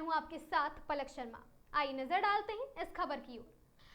हूं आपके साथ पलक शर्मा। आइए नजर डालते हैं इस खबर की ओर।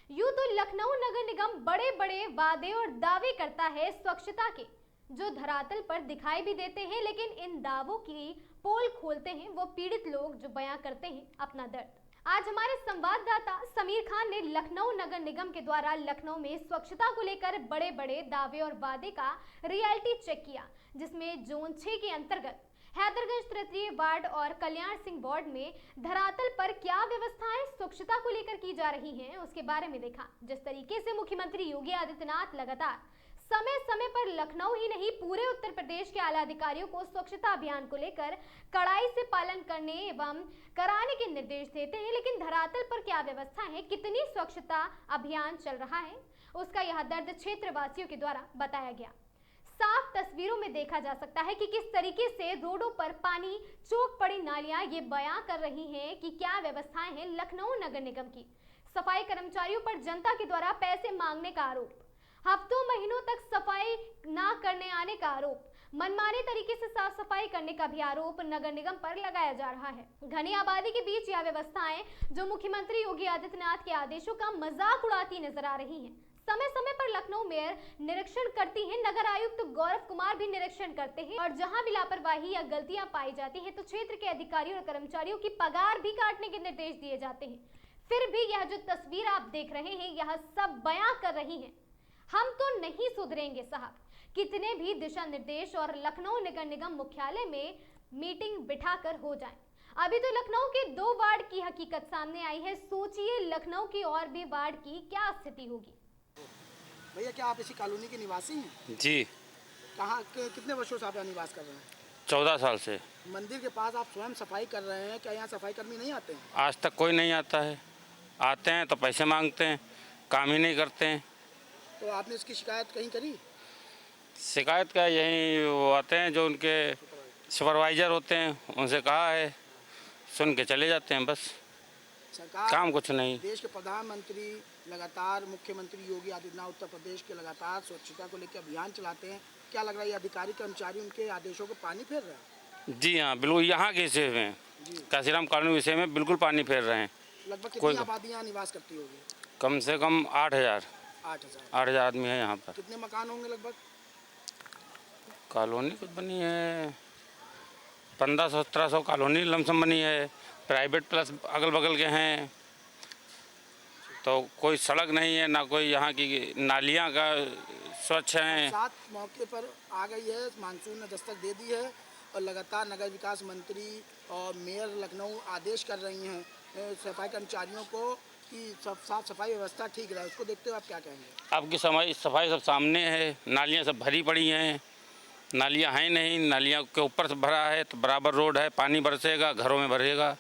यूं तो लखनऊ नगर निगम बड़े बड़े वादे और दावे करता है स्वच्छता के, जो धरातल पर दिखाई भी देते हैं, लेकिन इन दावों की पोल खोलते हैं वो पीड़ित लोग जो बयां करते हैं अपना दर्द। आज हमारे संवाददाता समीर खान ने लखनऊ नगर निगम के द्वारा लखनऊ में स्वच्छता को लेकर बड़े बड़े दावे और वादे का रियलिटी चेक किया, जिसमें जोन 6 के अंतर्गत हैदरगंज तृतीय वार्ड और कल्याण सिंह वार्ड में धरातल पर क्या व्यवस्थाएं स्वच्छता को लेकर की जा रही हैं, उसके बारे में देखा। जिस तरीके से मुख्यमंत्री योगी आदित्यनाथ लगातार समय समय पर लखनऊ ही नहीं पूरे उत्तर प्रदेश के आला अधिकारियों को स्वच्छता अभियान को लेकर कड़ाई से पालन करने एवं कराने के निर्देश देते हैं, लेकिन धरातल पर क्या व्यवस्था है, कितनी स्वच्छता अभियान चल रहा है, उसका यह दर्द क्षेत्रवासियों के द्वारा बताया गया। साफ तस्वीरों में देखा जा सकता है कि किस तरीके से रोडों पर पानी, चौक पड़ी नालियां ये बयां कर रही हैं कि क्या व्यवस्थाएं हैं लखनऊ नगर निगम की। सफाई कर्मचारियों पर जनता के द्वारा पैसे मांगने का आरोप, हफ्तों महीनों तक सफाई ना करने आने का आरोप, मनमाने तरीके से साफ सफाई करने का भी आरोप नगर निगम पर लगाया जा रहा है। घनी आबादी के बीच यह व्यवस्थाएं जो मुख्यमंत्री योगी आदित्यनाथ के आदेशों का मजाक उड़ाती नजर आ रही हैं। समय समय पर लखनऊ मेयर निरीक्षण करती है, नगर आयुक्त गौरव कुमार भी निरीक्षण करते हैं और जहां भी लापरवाही या गलतियां पाई जाती है तो क्षेत्र के अधिकारियों और कर्मचारियों की पगार भी काटने के निर्देश दिए जाते हैं। फिर भी यह जो तस्वीर आप देख रहे हैं, यह सब बयां कर रही है, हम तो नहीं सुधरेंगे साहब। कितने भी दिशा निर्देश और लखनऊ नगर निगम मुख्यालय में मीटिंग बिठाकर हो जाए, अभी तो लखनऊ के 2 वार्ड की हकीकत सामने आई है। सोचिए लखनऊ की और भी वार्ड की क्या स्थिति होगी। भैया, क्या आप इसी कॉलोनी के निवासी हैं? जी। कहाँ कितने वर्षों से आप यहाँ निवास कर रहे हैं? 14 साल से। मंदिर के पास आप स्वयं सफाई कर रहे हैं, क्या यहाँ सफाई कर्मी नहीं आते हैं? आज तक कोई नहीं आता है, आते हैं तो पैसे मांगते हैं, काम ही नहीं करते हैं। तो आपने इसकी शिकायत कहीं करी? शिकायत का यही वो आते हैं जो उनके सुपरवाइज़र होते हैं, उनसे कहा है, सुन के चले जाते हैं, बस सरकार, काम कुछ नहीं। देश के प्रधानमंत्री लगातार, मुख्यमंत्री योगी आदित्यनाथ उत्तर प्रदेश के लगातार स्वच्छता को लेकर अभियान चलाते हैं। क्या लग रहा है ये अधिकारी कर्मचारी उनके आदेशों को पानी फेर रहे हैं? जी हाँ, बिल्कुल यहाँ के विषय में, काशीराम कॉलोनी विषय में बिल्कुल पानी फेर रहे हैं। लगभग कितनी आबादी यहाँ निवास करती होगी? कम से कम 8,000 आदमी है यहाँ पर। कितने मकान होंगे लगभग? कॉलोनी कुछ बनी है 1500-1700 कॉलोनी लमसम बनी है, प्राइवेट प्लस अगल बगल के हैं। तो कोई सड़क नहीं है, ना कोई यहाँ की नालियाँ का स्वच्छ हैं। साथ मौके पर आ गई है, मानसून ने दस्तक दे दी है और लगातार नगर विकास मंत्री और मेयर लखनऊ आदेश कर रही हैं सफाई कर्मचारियों को कि साफ सफाई व्यवस्था ठीक रहे। उसको देखते हुए आप क्या कहेंगे? आपकी सफाई सब सामने है, नालियाँ सब भरी पड़ी हैं, नालियाँ हैं नहीं, नालियाँ के ऊपर से भरा है तो बराबर रोड है, पानी बरसेगा, घरों में भरेगा।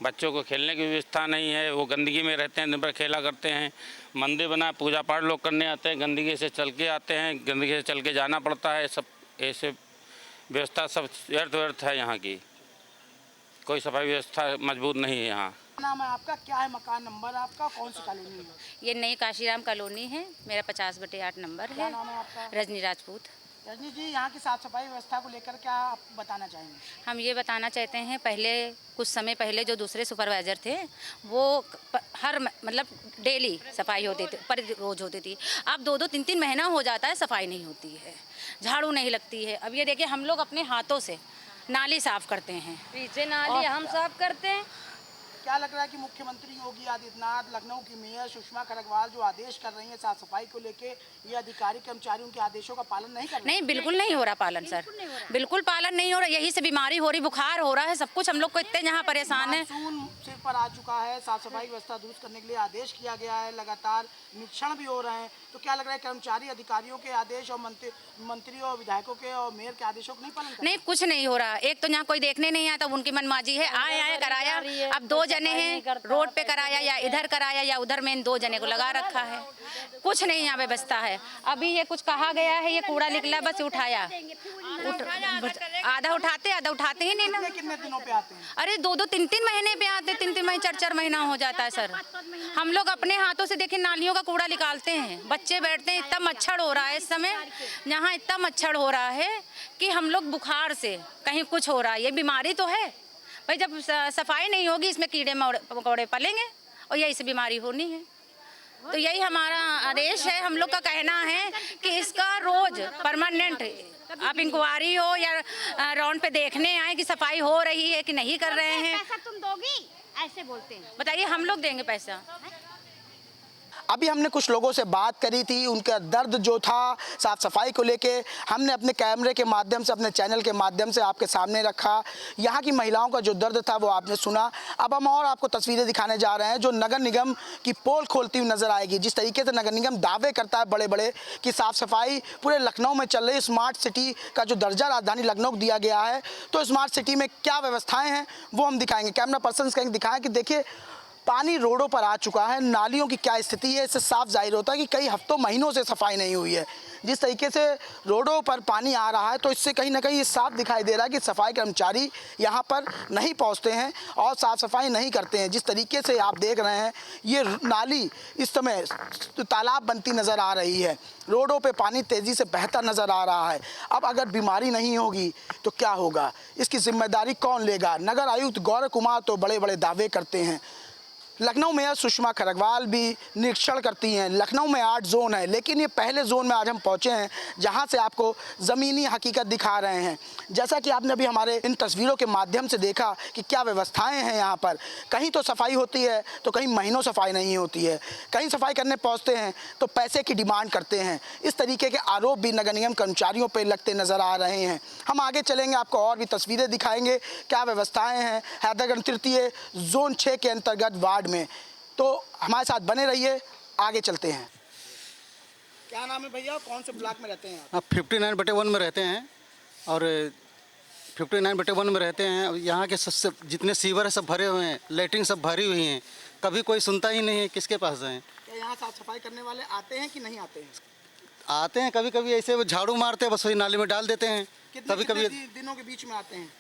बच्चों को खेलने की व्यवस्था नहीं है, वो गंदगी में रहते हैं, दिन भर खेला करते हैं। मंदिर बना, पूजा पाठ लोग करने आते हैं, गंदगी से चल के आते हैं, गंदगी से चल के जाना पड़ता है। सब ऐसे व्यवस्था सब व्यर्थ है यहाँ की, कोई सफाई व्यवस्था मजबूत नहीं है यहाँ। नाम है आपका, क्या है मकान नंबर आपका, कौन सी कॉलोनी है? ये नई काशीराम कॉलोनी है, मेरा 50/8 नंबर है। क्या नाम है आपका? रजनी राजपूत। रजनी जी, यहाँ की साफ सफाई व्यवस्था को लेकर क्या आप बताना चाहेंगे? हम ये बताना चाहते हैं, पहले कुछ समय पहले जो दूसरे सुपरवाइज़र थे वो हर मतलब डेली सफाई होती थी, पर रोज होती थी। अब 2-2, 3-3 महीना हो जाता है, सफाई नहीं होती है, झाड़ू नहीं लगती है। अब ये देखिए, हम लोग अपने हाथों से नाली साफ़ करते हैं, पीछे नाली हम साफ करते हैं। क्या लग रहा है कि मुख्यमंत्री योगी आदित्यनाथ, लखनऊ की मेयर सुषमा खरगवाल जो आदेश कर रही हैं साफ सफाई को लेके, ये अधिकारी कर्मचारी उनके आदेशों का पालन नहीं कर रहे? नहीं, बिल्कुल नहीं हो रहा पालन सर, बिल्कुल पालन नहीं हो रहा। यही से बीमारी हो रही, बुखार हो रहा है, सब कुछ। हम लोग को इतने यहाँ परेशान है। मानसून सिर पर आ चुका है, साफ सफाई व्यवस्था दुरुस्त करने के लिए आदेश किया गया है, लगातार निरीक्षण भी हो रहे हैं। तो क्या लग रहा है कर्मचारी अधिकारियों के आदेश और मंत्री और विधायकों के और मेयर के आदेशों को नहीं पालन कर रहे? नहीं, कुछ नहीं हो रहा। एक तो यहाँ कोई देखने नहीं आता, उनकी मनमाजी है, आए कराया। अब 2 जने हैं, रोड पे कराया या इधर कराया या उधर में, इन 2 जने को लगा रखा है। कुछ नहीं यहाँ व्यवस्था है। अभी ये कुछ कहा गया है, ये कूड़ा निकला, बस उठाया, आधा उठाते ही नहीं ना। कितने दिनों पे आते हैं? अरे 2-2, 3-3 महीने पे आते, 3-3 महीने, 4-4 महीना हो जाता है सर। हम लोग अपने हाथों से देखिए नालियों का कूड़ा निकालते हैं, बच्चे बैठते हैं। इतना मच्छर हो रहा है इस समय यहाँ, इतना मच्छर हो रहा है कि हम लोग बुखार से कहीं कुछ हो रहा है। ये बीमारी तो है, भाई जब सफाई नहीं होगी इसमें कीड़े मकोड़े पलेंगे और यही से बीमारी होनी है। तो यही हमारा आदेश है, हम लोग का कहना है कि इसका रोज परमानेंट आप इंक्वायरी हो या राउंड पे देखने आए कि सफाई हो रही है कि नहीं कर रहे हैं। पैसा तुम दोगी ऐसे बोलते हैं। बताइए, हम लोग देंगे पैसा? अभी हमने कुछ लोगों से बात करी थी, उनका दर्द जो था साफ़ सफाई को लेके हमने अपने कैमरे के माध्यम से, अपने चैनल के माध्यम से आपके सामने रखा। यहाँ की महिलाओं का जो दर्द था वो आपने सुना। अब हम और आपको तस्वीरें दिखाने जा रहे हैं जो नगर निगम की पोल खोलती हुई नज़र आएगी। जिस तरीके से नगर निगम दावे करता है बड़े बड़े कि साफ़ सफाई पूरे लखनऊ में चल रही, स्मार्ट सिटी का जो दर्जा राजधानी लखनऊ को दिया गया है, तो स्मार्ट सिटी में क्या व्यवस्थाएँ हैं वो हम दिखाएँगे। कैमरा पर्सन कहेंगे दिखाएँ कि देखिए पानी रोडों पर आ चुका है, नालियों की क्या स्थिति है, इससे साफ जाहिर होता है कि कई हफ्तों महीनों से सफाई नहीं हुई है। जिस तरीके से रोडों पर पानी आ रहा है तो इससे कहीं ना कहीं ये साफ दिखाई दे रहा है कि सफाई कर्मचारी यहाँ पर नहीं पहुँचते हैं और साफ़ सफाई नहीं करते हैं। जिस तरीके से आप देख रहे हैं ये नाली इस समय तालाब बनती नज़र आ रही है, रोडों पे पानी तेज़ी से बहता नज़र आ रहा है। अब अगर बीमारी नहीं होगी तो क्या होगा, इसकी जिम्मेदारी कौन लेगा? नगर आयुक्त गौरव कुमार तो बड़े बड़े दावे करते हैं, लखनऊ मेयर सुषमा खरगवाल भी निरीक्षण करती हैं। लखनऊ में 8 जोन है, लेकिन ये पहले जोन में आज हम पहुंचे हैं जहां से आपको ज़मीनी हकीकत दिखा रहे हैं। जैसा कि आपने अभी हमारे इन तस्वीरों के माध्यम से देखा कि क्या व्यवस्थाएं हैं यहाँ पर। कहीं तो सफाई होती है तो कहीं महीनों सफाई नहीं होती है, कहीं सफाई करने पहुँचते हैं तो पैसे की डिमांड करते हैं। इस तरीके के आरोप भी नगर निगम कर्मचारियों पर लगते नज़र आ रहे हैं। हम आगे चलेंगे, आपको और भी तस्वीरें दिखाएँगे क्या व्यवस्थाएँ हैं हैदरगंज तृतीय जोन 6 के अंतर्गत वार्ड में। तो हमारे साथ बने रहिए, आगे चलते हैं। क्या नाम है भैया, कौन से ब्लॉक में रहते हैं आप? 59/1 में रहते हैं और 59/1 में रहते हैं। यहाँ के सब जितने सीवर है सब भरे हुए हैं, लेटरिन सब भरी हुई हैं, कभी कोई सुनता ही नहीं है, किसके पास जाएं? क्या यहाँ साफ सफाई करने वाले आते हैं कि नहीं आते हैं? आते हैं, कभी कभी ऐसे वो झाड़ू मारते हैं, बस वही नाली में डाल देते हैं। कभी कभी दिनों के बीच में आते हैं?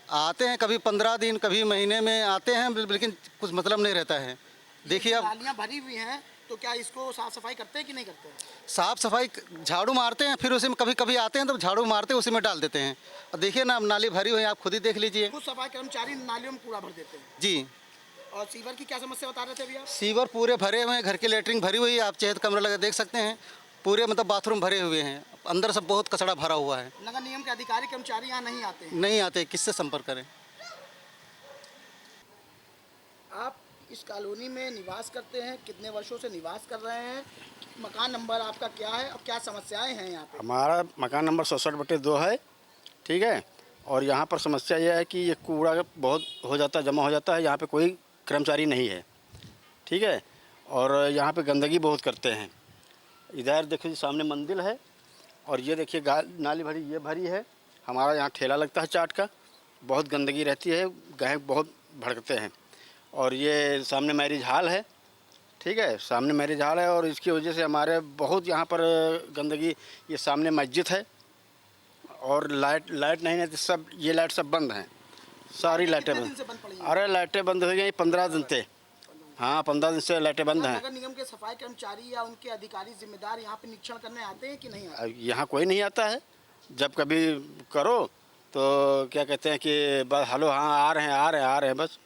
आते हैं कभी 15 दिन, कभी महीने में आते हैं, लेकिन कुछ मतलब नहीं रहता है। देखिए अब नालियाँ भरी हुई हैं तो क्या इसको साफ सफाई करते हैं कि नहीं करते हैं? साफ सफाई झाड़ू मारते हैं, फिर उसी में कभी कभी आते हैं तो झाड़ू मारते हैं, उसी में डाल देते हैं। और देखिए ना, नाली भरी हुई है, आप खुद ही देख लीजिए। खुद सफाई कर्मचारी नालियों में कूड़ा भर देते हैं? जी। और सीवर की क्या समस्या बता रहे थे अभी आप? सीवर पूरे भरे हुए हैं, घर की लेटरिन भरी हुई है, आप चाहे तो कमरा लगा देख सकते हैं, पूरे मतलब बाथरूम भरे हुए हैं, अंदर सब बहुत कचरा भरा हुआ है। नगर निगम के अधिकारी कर्मचारी यहाँ नहीं आते हैं? नहीं आते, किससे संपर्क करें? आप इस कॉलोनी में निवास करते हैं, कितने वर्षों से निवास कर रहे हैं? मकान नंबर आपका क्या है और क्या समस्याएं हैं यहाँ पे? हमारा मकान नंबर 67/2 है, ठीक है। और यहाँ पर समस्या यह है कि ये कूड़ा बहुत हो जाता है, जमा हो जाता है, यहाँ पे कोई कर्मचारी नहीं है, ठीक है। और यहाँ पे गंदगी बहुत करते हैं। इधर देखिए सामने मंदिर है और ये देखिए नाली भरी, ये भरी है। हमारा यहाँ ठेला लगता है चाट का, बहुत गंदगी रहती है, गाहक बहुत भड़कते हैं। और ये सामने मैरिज हॉल है, ठीक है, सामने मैरिज हॉल है और इसकी वजह से हमारे बहुत यहाँ पर गंदगी। ये सामने मस्जिद है और लाइट नहीं है, सब ये लाइट सब बंद हैं, सारी लाइटें बंद। अरे लाइटें बंद हो गई 15 दिन से। हाँ, 15 दिन से लाइटें बंद हैं। नगर निगम के सफाई कर्मचारी या उनके अधिकारी जिम्मेदार यहाँ पे निरीक्षण करने आते हैं कि नहीं आते? यहाँ कोई नहीं आता है। जब कभी करो तो क्या कहते हैं कि बस हेलो, हाँ आ रहे हैं बस।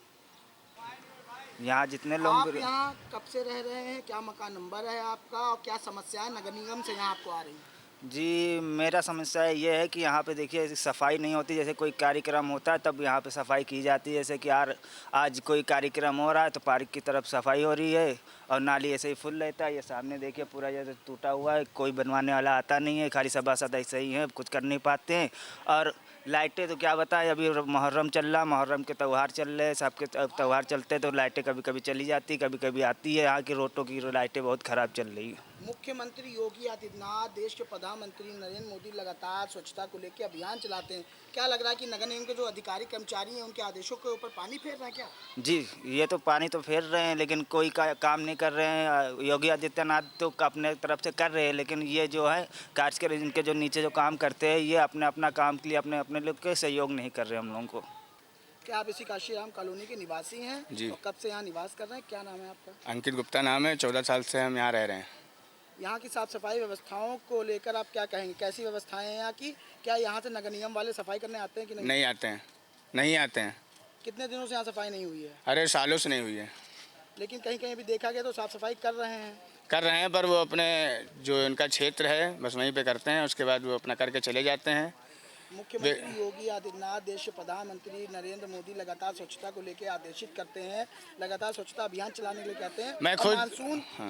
यहाँ जितने लोग आप यहाँ कब से रह रहे हैं, क्या मकान नंबर है आपका और क्या समस्याएं नगर निगम से यहाँ आपको आ रही हैं? जी, मेरा समस्या ये है कि यहाँ पे देखिए सफाई नहीं होती। जैसे कोई कार्यक्रम होता है तब यहाँ पे सफाई की जाती है। जैसे कि यार आज कोई कार्यक्रम हो रहा है तो पार्क की तरफ सफाई हो रही है और नाली ऐसे ही फुल रहता है। ये सामने देखिए पूरा जैसे टूटा हुआ है, कोई बनवाने वाला आता नहीं है, खाली सभासद ऐसे ही हैं, कुछ कर नहीं पाते हैं। और लाइटें तो क्या बताएं, अभी मुहर्रम चल रहा, मुहर्रम के त्यौहार चल रहे हैं, सबके त्यौहार चलते हैं तो लाइटें कभी कभी चली जाती, कभी कभी आती है। यहाँ की रोडों की लाइटें बहुत ख़राब चल रही है। मुख्यमंत्री योगी आदित्यनाथ, देश के प्रधानमंत्री नरेंद्र मोदी लगातार स्वच्छता को लेकर अभियान चलाते हैं। क्या लग रहा है कि नगर निगम के जो अधिकारी कर्मचारी हैं उनके आदेशों के ऊपर पानी फेर रहे हैं क्या? जी, ये तो पानी तो फेर रहे हैं लेकिन कोई काम नहीं कर रहे हैं। योगी आदित्यनाथ तो अपने तरफ से कर रहे हैं, लेकिन ये जो है कार्यकर इनके जो नीचे जो काम करते हैं ये अपना काम के लिए अपने लोग के सहयोग नहीं कर रहे हम लोगों को। क्या आप इसी काशीराम कॉलोनी के निवासी हैं? जी। और कब से यहाँ निवास कर रहे हैं? क्या नाम है आपका? अंकित गुप्ता नाम है, 14 साल से हम यहाँ रह रहे हैं। यहाँ की साफ सफाई व्यवस्थाओं को लेकर आप क्या कहेंगे? कैसी व्यवस्थाएं हैं यहाँ की? क्या यहाँ से नगर निगम वाले सफाई करने आते हैं कि नहीं? नहीं आते हैं, नहीं आते हैं। कितने दिनों से यहाँ सफाई नहीं हुई है? अरे सालों से नहीं हुई है। लेकिन कहीं कहीं भी देखा गया तो साफ सफाई कर रहे हैं। पर वो अपने जो उनका क्षेत्र है बस वहीं पे करते हैं, उसके बाद वो अपना करके चले जाते हैं। मुख्यमंत्री योगी आदित्यनाथ, देश के प्रधानमंत्री नरेंद्र मोदी लगातार स्वच्छता को लेकर आदेशित करते हैं, लगातार स्वच्छता अभियान चलाने के लिए कहते हैं। मैं खुद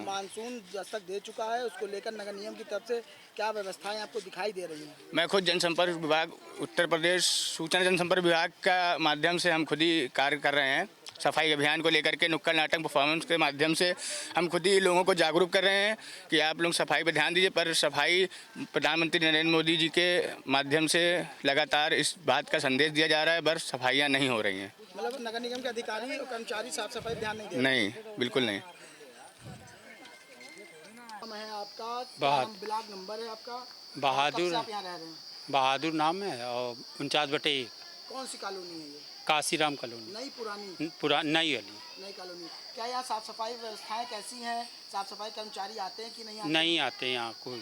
मानसून दस्तक दे चुका है, उसको लेकर नगर निगम की तरफ से क्या व्यवस्थाएं आपको दिखाई दे रही हैं? मैं खुद जनसंपर्क विभाग उत्तर प्रदेश सूचना जनसंपर्क विभाग का माध्यम से हम खुद ही कार्य कर रहे हैं। सफाई अभियान को लेकर के नुक्कड़ नाटक परफॉर्मेंस के माध्यम से हम खुद ही लोगों को जागरूक कर रहे हैं कि आप लोग सफाई पर ध्यान दीजिए। पर सफाई प्रधानमंत्री नरेंद्र मोदी जी के माध्यम से लगातार इस बात का संदेश दिया जा रहा है, बस सफाइयाँ नहीं हो रही हैं। मतलब नगर निगम के अधिकारी और कर्मचारी साफ सफाई ध्यान नहीं दे रहे? नहीं, बिल्कुल नहीं। है आपका ब्लॉक नंबर है आपका? बहादुर। आप यहाँ रह रहे हैं? बहादुर नाम है और 49/1। कौन सी कॉलोनी है ये? काशीराम कॉलोनी। नई पुरानी? नई वाली। नई कॉलोनी। क्या यहाँ साफ सफाई व्यवस्थाएं कैसी हैं? साफ सफाई कर्मचारी आते हैं कि नहीं आते? नहीं आते यहाँ, कोई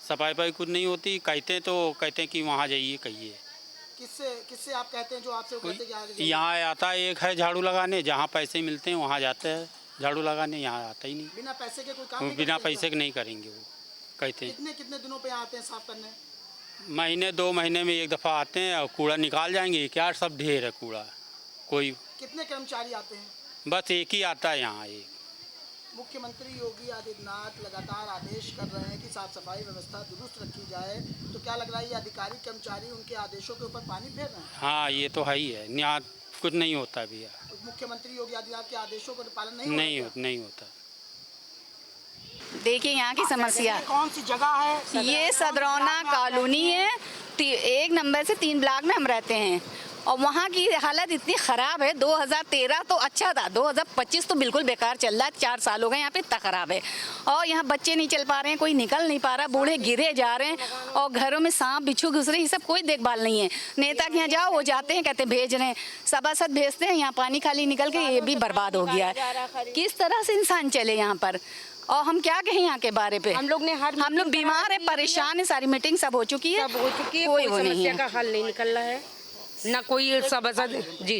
सफाई पाई कुछ नहीं होती। कहते हैं कि वहाँ जाइए कहिए। किससे आप कहते हैं जो आपसे कहते हैं कि यहाँ आता है एक है झाड़ू लगाने, जहाँ पैसे मिलते हैं वहाँ जाते हैं झाड़ू लगाने, यहाँ आता ही नहीं। बिना पैसे के कोई काम नहीं? बिना पैसे के नहीं करेंगे वो, कहते हैं। कितने दिनों पे आते हैं साफ करने? महीने 2 महीने में एक दफ़ा आते हैं और कूड़ा निकाल जाएंगे। क्या सब ढेर है कूड़ा। कोई कितने कर्मचारी आते हैं? बस एक ही आता है यहाँ, एक। मुख्यमंत्री योगी आदित्यनाथ लगातार आदेश कर रहे हैं कि साफ सफाई व्यवस्था दुरुस्त रखी जाए, तो क्या लग रहा है ये अधिकारी कर्मचारी उनके आदेशों के ऊपर पानी फेर रहे हैं? हाँ, ये तो है ही है। यहाँ कुछ नहीं होता भैया। मुख्यमंत्री योगी आदित्यनाथ के आदेशों का पालन नहीं होता। देखिए यहाँ की समस्या, कौन सी जगह है? ये सदरौना कॉलोनी है। 1 नंबर से 3 ब्लॉक में हम रहते हैं और वहाँ की हालत इतनी ख़राब है। 2013 तो अच्छा था, 2025 तो बिल्कुल बेकार चल रहा है। 4 साल हो गए यहाँ पे, इतना ख़राब है। और यहाँ बच्चे नहीं चल पा रहे हैं, कोई निकल नहीं पा रहा, बूढ़े गिरे जा रहे हैं और घरों में सांप बिच्छू घुस रहे हैं। ये सब कोई देखभाल नहीं है। नेता के यहाँ जाओ, वो जाते हैं, कहते हैं भेज रहे हैं, सभासद भेजते हैं, यहाँ पानी खाली निकल के ये भी बर्बाद हो गया है। किस तरह से इंसान चले यहाँ पर? और हम क्या कहें यहाँ के बारे पे? हम लोग बीमार है, परेशान है, सारी मीटिंग सब हो चुकी है, कोई समस्या का हल नहीं निकल रहा है, ना कोई सभासद। जी।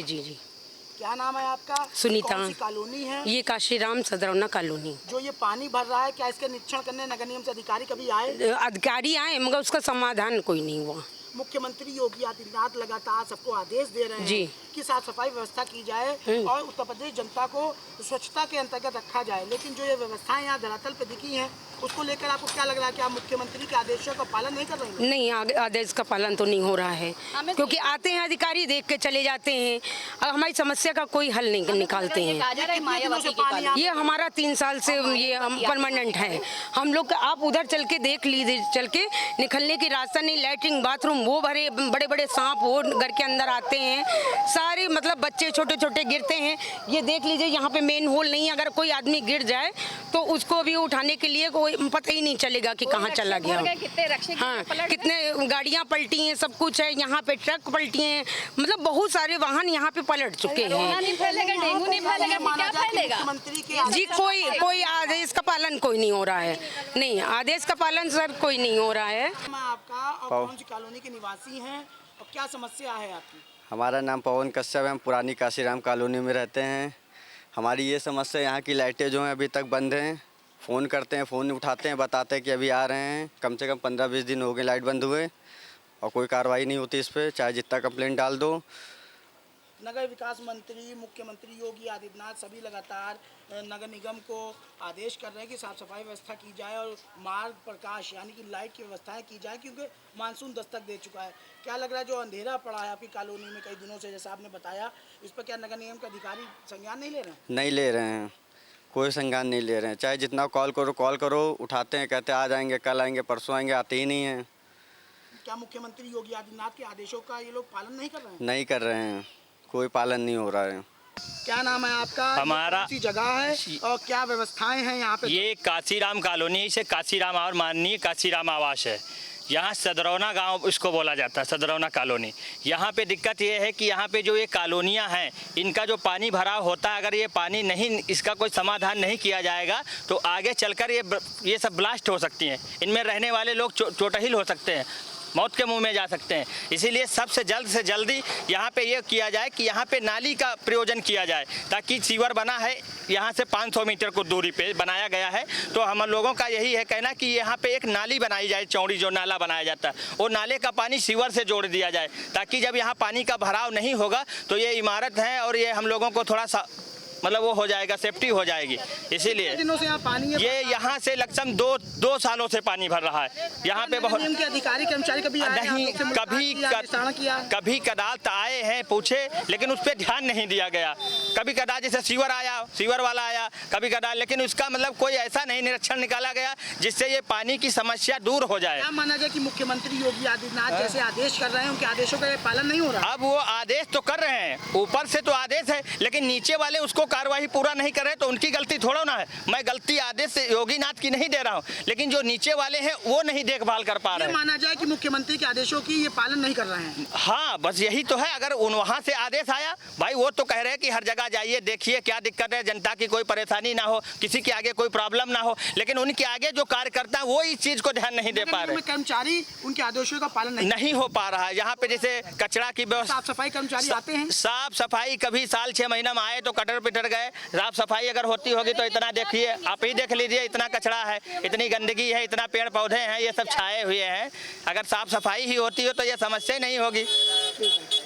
क्या नाम है आपका? सुनीता। कौन सी कॉलोनी है? ये काशीराम सदरौना कॉलोनी। जो ये पानी भर रहा है, क्या इसका निरीक्षण करने नगर निगम से अधिकारी कभी आए? अधिकारी आए मगर उसका समाधान कोई नहीं हुआ। मुख्यमंत्री योगी आदित्यनाथ लगातार सबको आदेश दे रहे हैं कि साफ सफाई व्यवस्था की जाए और उत्तर प्रदेश जनता को स्वच्छता के अंतर्गत रखा जाए, लेकिन जो ये व्यवस्थाएं यहाँ धरातल पे दिखी हैं उसको लेकर आपको क्या लग रहा है कि आप मुख्यमंत्री के आदेशों का पालन नहीं कर रहे हैं? नहीं, आदेश का पालन तो नहीं हो रहा है, क्योंकि आते हैं अधिकारी, देख के चले जाते हैं और हमारी समस्या का कोई हल नहीं निकालते हैं। ये हमारा 3 साल से ये परमानेंट है। हम लोग आप उधर चल के देख लीजिए, चल के निकलने की रास्ता नहीं, लैट्रिन बाथरूम वो भरे, बड़े बड़े सांप वो घर के अंदर आते हैं, सारे मतलब बच्चे छोटे छोटे गिरते हैं। ये देख लीजिए यहाँ पे मेन होल नहीं है, अगर कोई आदमी गिर जाए तो उसको भी उठाने के लिए कोई पता ही नहीं चलेगा कि कहाँ चला गया। हाँ, कितने गाड़ियाँ पलटी हैं, सब कुछ है यहाँ पे, ट्रक पलटी हैं, मतलब बहुत सारे वाहन यहाँ पे पलट चुके हैं। डेंगू नहीं फैलेगा, क्या फैलेगा? जी कोई आदेश का पालन कोई नहीं हो रहा है। नहीं, आदेश का पालन सर कोई नहीं हो रहा है। आपका और कौन सी कॉलोनी के निवासी हैं और क्या समस्या है आपकी? हमारा नाम पवन कश्यप है, हम पुरानी काशीराम कॉलोनी में रहते हैं। हमारी ये समस्या, यहाँ की लाइटें जो हैं अभी तक बंद हैं। फ़ोन करते हैं, फ़ोन उठाते हैं, बताते हैं कि अभी आ रहे हैं। कम से कम 15-20 दिन हो गए लाइट बंद हुए और कोई कार्रवाई नहीं होती इस पर, चाहे जितना कंप्लेंट डाल दो। नगर विकास मंत्री मुख्यमंत्री योगी आदित्यनाथ सभी लगातार नगर निगम को आदेश कर रहे हैं कि साफ सफाई व्यवस्था की जाए और मार्ग प्रकाश यानी कि लाइट की व्यवस्थाएं की जाए, क्योंकि मानसून दस्तक दे चुका है। क्या लग रहा है जो अंधेरा पड़ा है आपकी कॉलोनी में कई दिनों से, जैसा आपने बताया, इस पर क्या नगर निगम के अधिकारी संज्ञान नहीं ले रहे हैं? नहीं ले रहे हैं, कोई संज्ञान नहीं ले रहे हैं। चाहे जितना कॉल करो, उठाते हैं, कहते आ जाएंगे, कल आएंगे, परसों आएंगे, आते ही नहीं हैं। क्या मुख्यमंत्री योगी आदित्यनाथ के आदेशों का ये लोग पालन नहीं कर रहे हैं? नहीं कर रहे हैं, कोई पालन नहीं हो रहा है। क्या नाम है आपका? हमारा सी जगह है और क्या व्यवस्थाएं हैं यहाँ पे? ये काशीराम कॉलोनी से काशीराम और माननीय काशीराम आवास है। यहाँ सदरौना गांव इसको बोला जाता है, सदरौना कॉलोनी। यहाँ पे दिक्कत ये है कि यहाँ पे जो ये कॉलोनियाँ हैं, इनका जो पानी भराव होता है, अगर ये पानी नहीं, इसका कोई समाधान नहीं किया जाएगा तो आगे चलकर ये सब ब्लास्ट हो सकती हैं। इनमें रहने वाले लोग चोटहिल हो सकते हैं। मौत के मुंह में जा सकते हैं। इसीलिए सबसे जल्द से जल्दी यहाँ पे ये किया जाए कि यहाँ पे नाली का प्रयोजन किया जाए, ताकि सीवर बना है यहाँ से 500 मीटर को दूरी पे बनाया गया है। तो हम लोगों का यही है कहना कि यहाँ पे एक नाली बनाई जाए, चौड़ी जो नाला बनाया जाता है, वो नाले का पानी सीवर से जोड़ दिया जाए, ताकि जब यहाँ पानी का भराव नहीं होगा तो ये इमारत है और ये हम लोगों को थोड़ा सा मतलब वो हो जाएगा, सेफ्टी हो जाएगी। इसीलिए दिनों से यहाँ पानी ये यहाँ से लक्षम दो सालों से पानी भर रहा है यहाँ पे। बहुत के अधिकारी कर्मचारी कभी आए नहीं, कभी कदाल आए हैं पूछे, लेकिन उस पर ध्यान नहीं दिया गया। कभी कदाल जैसे सीवर वाला आया कभी कदाल, लेकिन उसका मतलब कोई ऐसा नहीं निरीक्षण निकाला गया जिससे ये पानी की समस्या दूर हो जाए। क्या माना जाए कि मुख्यमंत्री योगी आदित्यनाथ जैसे आदेश कर रहे हैं, उनके आदेशों का पालन नहीं हो रहा? अब वो आदेश तो कर रहे हैं, ऊपर से तो आदेश है, लेकिन नीचे वाले उसको कार्रवाई पूरा नहीं कर रहे, तो उनकी गलती थोड़ा ना है। मैं गलती आदेश से योगीनाथ की नहीं दे रहा हूँ, लेकिन जो नीचे वाले हैं वो नहीं देखभाल कर पा रहे हैं। माना जाए कि मुख्यमंत्री के आदेशों की ये पालन नहीं कर रहे हैं। हाँ, बस यही तो है। अगर वहाँ से आदेश आया, भाई वो तो कह रहे हैं कि हर जगह जाइए, देखिए क्या दिक्कत है, जनता की कोई परेशानी ना हो, किसी के आगे कोई प्रॉब्लम ना हो, लेकिन उनके आगे जो कार्यकर्ता है वो इस चीज को ध्यान नहीं दे पा रहे। कर्मचारी उनके आदेशों का पालन नहीं हो पा रहा है। यहाँ पे जैसे कचरा की व्यवस्था, साफ सफाई कर्मचारी आते हैं, साफ सफाई कभी साल 6 महीना में आए तो कटर पिटर गए। साफ सफाई अगर होती होगी तो इतना देखिए, आप ही देख लीजिए, इतना कचरा है, इतनी गंदगी है, इतना पेड़ पौधे हैं, ये सब छाए हुए हैं। अगर साफ सफाई ही होती हो तो ये समस्या नहीं होगी।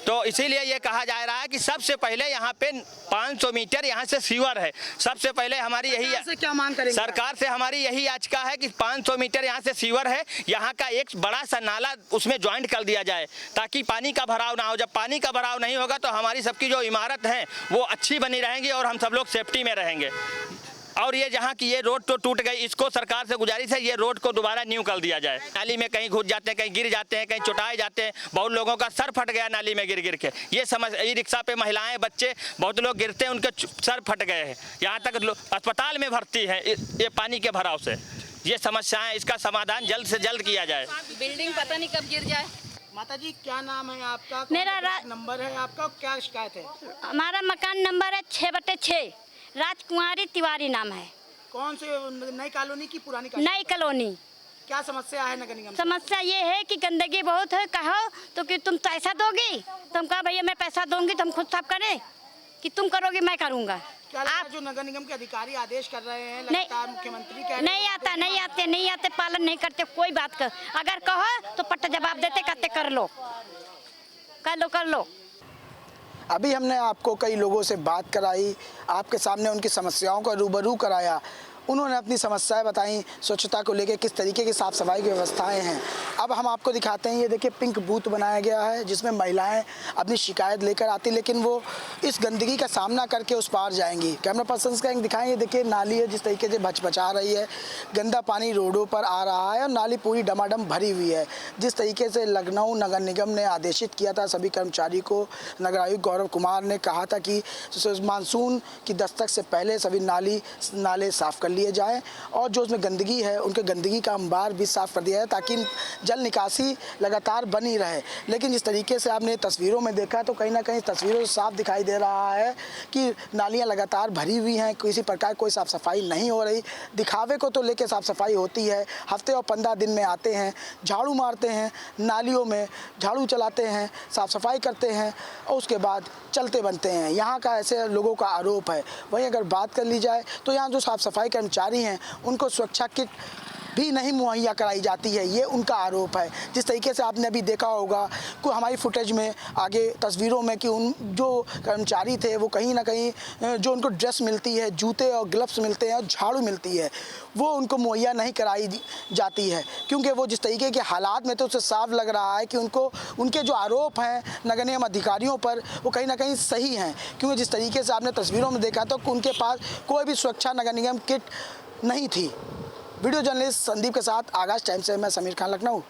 तो इसीलिए ये कहा जा रहा है कि सबसे पहले यहाँ पे 500 मीटर यहाँ से सीवर है। सबसे पहले हमारी यही क्या मांग करेंगे? सरकार से हमारी यही याचिका है कि 500 मीटर यहाँ से सीवर है, यहाँ का एक बड़ा सा नाला उसमें ज्वाइंट कर दिया जाए, ताकि पानी का भराव ना हो। जब पानी का भराव नहीं होगा तो हमारी सबकी जो इमारत है वो अच्छी बनी रहेंगी और हम सब लोग सेफ्टी में रहेंगे। और ये जहाँ की ये रोड तो टूट गई, इसको सरकार से गुजारिश है ये रोड को दोबारा न्यू कर दिया जाए। नाली में कहीं घुस जाते हैं, कहीं गिर जाते हैं, कहीं चुटाए जाते हैं। बहुत लोगों का सर फट गया नाली में गिर गिर के। ये समझ, ई रिक्शा पे महिलाएं बच्चे बहुत लोग गिरते हैं, उनके सर फट गए हैं, यहाँ तक अस्पताल में भर्ती है ये पानी के भराव से। ये समस्याएं, इसका समाधान जल्द से जल्द किया जाए। बिल्डिंग पता नहीं कब गिर जाए। माता जी क्या नाम है आपका? मेरा नंबर है आपका, क्या शिकायत है? हमारा मकान नंबर है 6/6, राजकुमारी तिवारी नाम है। कौन से नई कॉलोनी की पुरानी नई कॉलोनी? क्या समस्या है नगर निगम? समस्या ये है कि गंदगी बहुत है। कहो तो कि तुम पैसा दोगी, तुम कहा भैया मैं पैसा दूंगी, तुम खुद साफ करें कि तुम करोगे मैं करूँगा। आप जो नगर निगम के अधिकारी आदेश कर रहे हैं लगातार, मुख्यमंत्री नहीं आते, पालन नहीं करते कोई बात कर। अगर कहो तो पट्टा जवाब देते, कहते कर लो। अभी हमने आपको कई लोगों से बात कराई, आपके सामने उनकी समस्याओं को रूबरू कराया। उन्होंने अपनी समस्याएं बताई, स्वच्छता को लेकर किस तरीके की साफ़ सफाई की व्यवस्थाएं हैं। अब हम आपको दिखाते हैं, ये देखिए पिंक बूथ बनाया गया है जिसमें महिलाएं अपनी शिकायत लेकर आती, लेकिन वो इस गंदगी का सामना करके उस पार जाएंगी। कैमरा पर्सन का दिखाएं, ये देखिए नाली है जिस तरीके से भचभचा रही है, गंदा पानी रोडों पर आ रहा है और नाली पूरी डमाडम भरी हुई है। जिस तरीके से लखनऊ नगर निगम ने आदेशित किया था सभी कर्मचारी को, नगर आयुक्त गौरव कुमार ने कहा था कि मानसून की दस्तक से पहले सभी नाले साफ कर लिए जाएं और जो उसमें गंदगी है उनके गंदगी का अंबार भी साफ कर दिया है, ताकि जल निकासी लगातार बनी रहे। लेकिन जिस तरीके से आपने तस्वीरों में देखा तो कहीं ना कहीं तस्वीरों से साफ दिखाई दे रहा है कि नालियां लगातार भरी हुई हैं, किसी प्रकार कोई साफ़ सफाई नहीं हो रही। दिखावे को तो लेकर साफ़ सफाई होती है, हफ्ते और 15 दिन में आते हैं, झाड़ू मारते हैं, नालियों में झाड़ू चलाते हैं, साफ़ सफाई करते हैं और उसके बाद चलते बनते हैं। यहाँ का ऐसे लोगों का आरोप है। वहीं अगर बात कर ली जाए तो यहाँ जो साफ़ सफाई कर्मचारी हैं उनको सुरक्षा किट भी नहीं मुहैया कराई जाती है, ये उनका आरोप है। जिस तरीके से आपने अभी देखा होगा को हमारी फुटेज में आगे तस्वीरों में कि उन जो कर्मचारी थे वो कहीं ना कहीं जो उनको ड्रेस मिलती है, जूते और ग्लव्स मिलते हैं और झाड़ू मिलती है, वो उनको मुहैया नहीं कराई जाती है, क्योंकि वो जिस तरीके के हालात में तो उससे साफ लग रहा है कि उनके जो आरोप हैं नगर निगम अधिकारियों पर वो कहीं ना कहीं सही हैं। क्योंकि जिस तरीके से आपने तस्वीरों में देखा तो उनके पास कोई भी सुरक्षा नगर निगम किट नहीं थी। वीडियो जर्नलिस्ट संदीप के साथ आगाज टाइम से मैं समीर खान, लखनऊ।